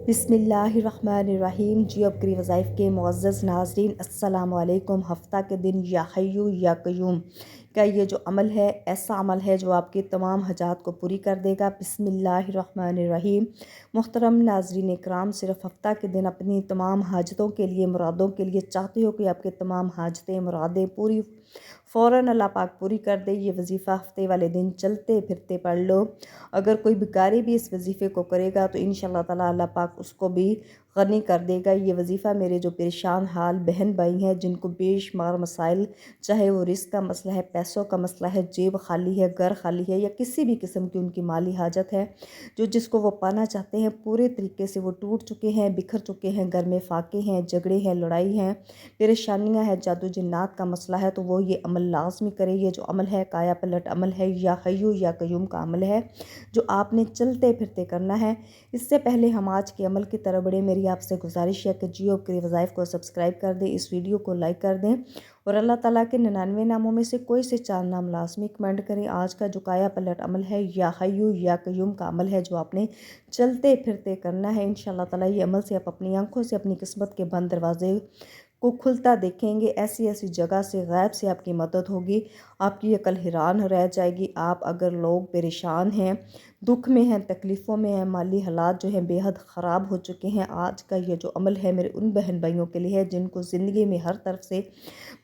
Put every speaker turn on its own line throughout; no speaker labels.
बिस्मिल्लाहिर्रहमानिर्रहीम। जी अब करी वज़ाइफ के मुअज़्ज़ज़ नाज़रीन, अस्सलामु अलैकुम। हफ़्ता के दिन या हय्यु या क़य्यूम का ये जो अमल है, ऐसा अमल है जो आपकी तमाम हजात को पूरी कर देगा। बिस्मिल्लाहिर्रहमानिर्रहीम। मुहतरम नाज़रीन इकराम, सिर्फ़ हफ़्ता के दिन अपनी तमाम हाजतों के लिए, मुरादों के लिए चाहते हो कि आपके तमाम हाजतें मुरादें पूरी फ़ौरन अल्लाह पाक पूरी कर दे। ये वजीफ़ा हफ़्ते वाले दिन चलते फिरते पढ़ लो। अगर कोई भिखारी भी इस वजीफ़े को करेगा तो इंशाअल्लाह ताला अल्लाह पाक उसको भी गनी कर देगा। ये वजीफ़ा मेरे जो परेशान हाल बहन भाई हैं, जिनको बेशुमार मसाइल, चाहे वो रिस्क का मसला है, पैसों का मसला है, जेब खाली है, घर खाली है, या किसी भी किस्म की उनकी माली हाजत है, जो जिसको वो पाना चाहते हैं, पूरे तरीके से वो टूट चुके हैं, बिखर चुके हैं, घर में फाके हैं, झगड़े हैं, लड़ाई हैं, परेशानियां हैं, जादू जिन्नात का मसला है, तो वो ये अमल लाजमी करे। ये जो अमल है काया पलट अमल है, या हय्यु या क़य्यूम का अमल है, जो आपने चलते फिरते करना है। इससे पहले हम आज के अमल की तरफ बढ़े, मेरी आपसे गुजारिश है कि जियो के वज़ाइफ को सब्सक्राइब कर दें, इस वीडियो को लाइक कर दें, और अल्लाह ताला के 99 नामों में से कोई से 4 नाम लाजमी कमेंट करें। आज का जो काया पलट अमल है, या हय्यु या क़य्यूम का अमल है, जो आपने चलते फिरते करना है। इंशाअल्लाह ताला ये अमल से आप अपनी आंखों से अपनी किस्मत के बंद दरवाजे को खुलता देखेंगे। ऐसी ऐसी जगह से, गैब से आपकी मदद होगी। आपकी अकल हैरान रह जाएगी। आप अगर लोग परेशान हैं, दुख में हैं, तकलीफ़ों में हैं, माली हालात जो हैं बेहद ख़राब हो चुके हैं, आज का ये जो अमल है मेरे उन बहन भाइयों के लिए है जिनको ज़िंदगी में हर तरफ से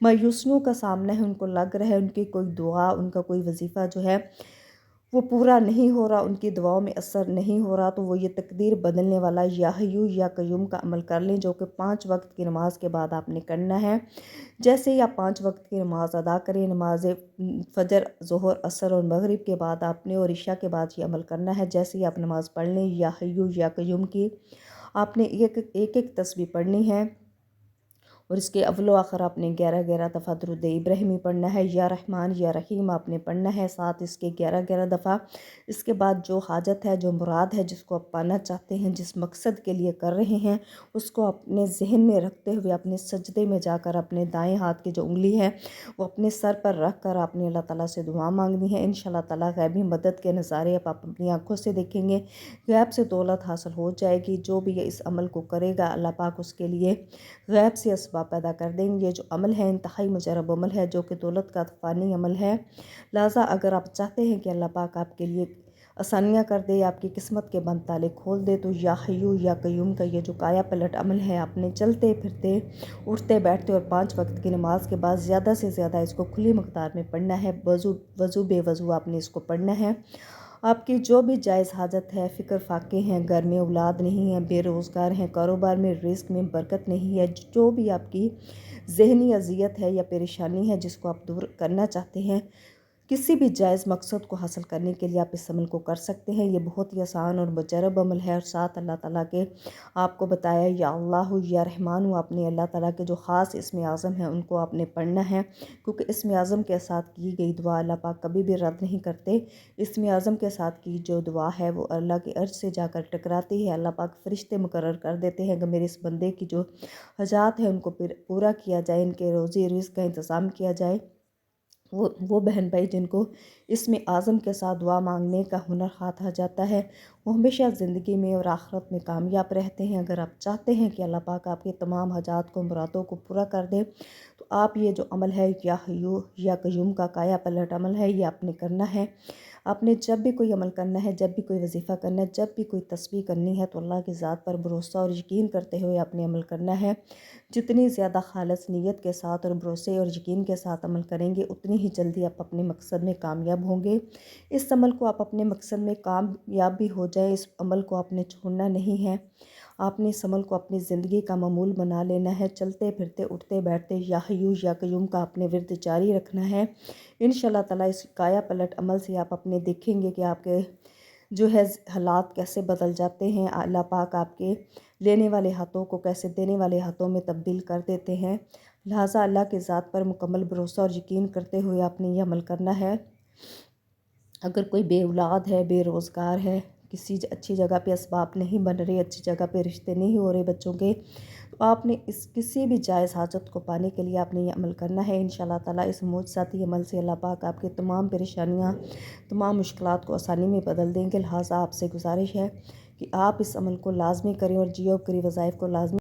मायूसियों का सामना है। उनको लग रहा है उनकी कोई दुआ, उनका कोई वजीफ़ा जो है वो पूरा नहीं हो रहा, उनकी दुआओं में असर नहीं हो रहा, तो वो ये तकदीर बदलने वाला या हय्यु या क़य्यूम का अमल कर लें, जो कि 5 वक्त की नमाज के बाद आपने करना है। जैसे ही आप 5 वक्त की नमाज अदा करें, नमाज फ़जर, ज़ोहर, असर और मगरिब के बाद आपने, और इशा के बाद ये अमल करना है। जैसे ही आप नमाज पढ़ लें या हय्यु या क़य्यूम की, आपने एक तस्बीह पढ़नी है, और इसके अव्वल आखिर आपने 11-11 दफ़ा दुरूद इब्राहिमी पढ़ना है। या रहमान या रहीम आपने पढ़ना है, साथ इसके 11-11 दफ़ा। इसके बाद जो हाजत है, जो मुराद है, जिसको आप पाना चाहते हैं, जिस मकसद के लिए कर रहे हैं, उसको अपने जहन में रखते हुए अपने सजदे में जाकर अपने दाएँ हाथ की जो उंगली है वो अपने सर पर रख कर आपने अल्लाह ताला से दुआ मांगनी है। इंशाअल्लाह ताला गैबी मदद के नज़ारे आप अपनी आँखों से देखेंगे। गैब से दौलत हासिल हो जाएगी। जो भी इस अमल को करेगा, अल्लाह पाक उसके लिए गैब से असबाब पैदा कर देंगे। ये जो अमल है इंतहाई मुजरब अमल है, जो कि दौलत का फ़ानी अमल है। लिहाजा अगर आप चाहते हैं कि अल्लाह पाक आपके लिए आसानियाँ कर दे, आपकी किस्मत के बंद ताले खोल दे, तो या हय्यु या क़य्यूम का ये जो काया पलट अमल है, आपने चलते फिरते, उठते बैठते और 5 वक्त की नमाज के बाद ज़्यादा से ज़्यादा इसको खुली मकदार में पढ़ना है। वज़ू बेवज़ू आपने इसको पढ़ना है। आपकी जो भी जायज़ हाजत है, फ़िक्र फाके हैं, घर में औलाद नहीं है, बेरोज़गार हैं, कारोबार में रिस्क में बरकत नहीं है, जो भी आपकी ज़हनी अज़ियत है या परेशानी है जिसको आप दूर करना चाहते हैं, किसी भी जायज़ मकसद को हासिल करने के लिए आप इस अमल को कर सकते हैं। ये बहुत ही आसान और मुजरब अमल है। और साथ अल्लाह ताला के आपको बताया या अल्लाह या रहमान, आपने अल्लाह ताला के जो ख़ास इसमें आज़म हैं उनको आपने पढ़ना है, क्योंकि इसमें आज़म के साथ की गई दुआ अल्लाह पाक कभी भी रद्द नहीं करते। इसमें आज़म के साथ की जो दुआ है वो अल्लाह के अर्श से जाकर टकराती है। अल्लाह पाक फ़रिश्ते मुकर्रर कर देते हैं कि मेरे इस बंदे की जो हजात है उनको पूरा किया जाए, इनके रोज़ी रिज़्क़ का इंतज़ाम किया जाए। वो बहन भाई जिनको इसमें आज़म के साथ दुआ मांगने का हुनर हाथ आ जाता है, वो हमेशा ज़िंदगी में और आखिरत में कामयाब रहते हैं। अगर आप चाहते हैं कि अल्लाह पाक आपके तमाम हजात को, मुरादों को पूरा कर दे, तो आप ये जो अमल है या हय्यु या क़य्यूम का काया पलट अमल है, ये आपने करना है। आपने जब भी कोई अमल करना है, जब भी कोई वजीफ़ा करना है, जब भी कोई तस्बीह करनी है, तो अल्लाह की ज़ात पर भरोसा और यकीन करते हुए आपने अमल करना है। जितनी ज़्यादा खालिस नीयत के साथ और भरोसे और यकीन के साथ अमल करेंगे, उतनी ही जल्दी आप अपने मकसद में कामयाब होंगे। इस अमल को आप अपने मकसद में कामयाब भी हो जाए, इस अमल को आपने छोड़ना नहीं है। आपने इस अमल को अपनी ज़िंदगी का मामूल बना लेना है। चलते फिरते, उठते बैठते या हय्यु या क़य्यूम का आपने विर्द जारी रखना है। इंशाअल्लाह ताला इस काया पलट अमल से आप अपने देखेंगे कि आपके जो है हालात कैसे बदल जाते हैं। अल्लाह पाक आपके लेने वाले हाथों को कैसे देने वाले हाथों में तब्दील कर देते हैं। लिहाजा अल्लाह की ज़ात पर मुकम्मल भरोसा और यकीन करते हुए आपने ये अमल करना है। अगर कोई बेऔलाद है, बेरोज़गार है, किसी अच्छी जगह पे असबाब नहीं बन रहे, अच्छी जगह पे रिश्ते नहीं हो रहे बच्चों के, तो आपने इस किसी भी जायज़ हाजत को पाने के लिए आपने ये अमल करना है। इंशाअल्लाह ताला इस मुअज्जज़ाती अमल से अल्लाह पाक आपकी तमाम परेशानियाँ, तमाम मुश्किलात को आसानी में बदल देंगे। लिहाजा आपसे गुजारिश है کہ آپ اس عمل کو لازمی کریں اور جیو کری وظائف کو لازمی